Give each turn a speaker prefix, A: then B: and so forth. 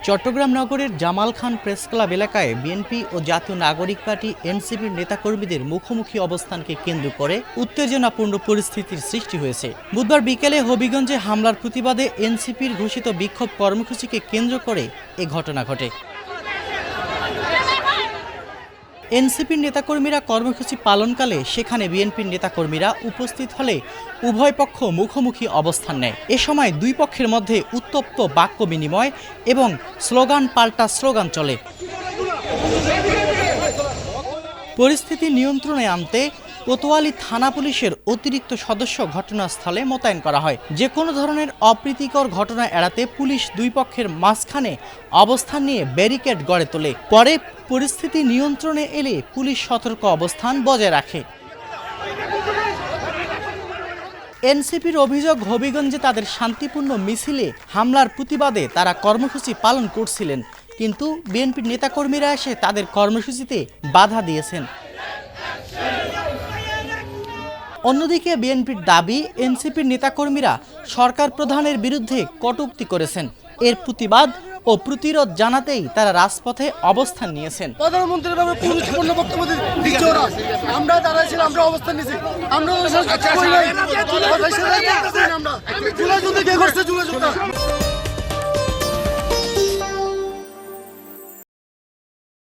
A: চট্টগ্রাম নগরের Jamal Khan press club এলাকায় BNP ও জাতীয় নাগরিক পার্টি এনসিপির নেতাকর্মীদের মুখোমুখি অবস্থানকে কেন্দ্র করে উত্তেজনাপূর্ণ পরিস্থিতির সৃষ্টি হয়েছে। বুধবার বিকেলে হবিগঞ্জে হামলার প্রতিবাদে এনসিপির ঘোষিত বিক্ষোভ কর্মসূচিকে কেন্দ্র করে এ ঘটনা ঘটে। এনসিপির নেতাকর্মীরা কর্মসূচি পালনকালে সেখানে বিএনপির নেতাকর্মীরা উপস্থিত হলে উভয় পক্ষ মুখোমুখি অবস্থান নেয়। এ সময় দুই পক্ষের মধ্যে উত্তপ্ত বাক্য বিনিময় এবং স্লোগান পাল্টা স্লোগান চলে। পরিস্থিতি নিয়ন্ত্রণে আনতে কোতোয়ালি থানা পুলিশের অতিরিক্ত সদস্য ঘটনাস্থলে মোতায়েন করা হয়। যে কোনো ধরনের অপ্রীতিকর ঘটনা এড়াতে পুলিশ দুই পক্ষের মাঝখানে অবস্থান নিয়ে ব্যারিকেড গড়ে তোলে। পরে পরিস্থিতি নিয়ন্ত্রণে এলে পুলিশ সতর্ক অবস্থান বজায় রাখে। এনসিপির অভিযোগ, হবিগঞ্জে তাদের শান্তিপূর্ণ মিছিলে হামলার প্রতিবাদে তারা কর্মসূচি পালন করছিলেন, কিন্তু বিএনপির নেতাকর্মীরা এসে তাদের কর্মসূচিতে বাধা দিয়েছেন। অন্যদিকে বিএনপির দাবি, এনসিপির নেতাকর্মীরা সরকার প্রধানের বিরুদ্ধে কটূক্তি করেছেন। এর প্রতিবাদ ও প্রতিরোধ জানাতেই তারা রাজপথে অবস্থান নিয়েছেন।
B: প্রধানমন্ত্রীর ব্যাপারে গুরুত্বপূর্ণ বক্তব্য দিচ্ছে ওরা। আমরা যারা ছিলাম আমরা অবস্থান নিয়েছি। আমরা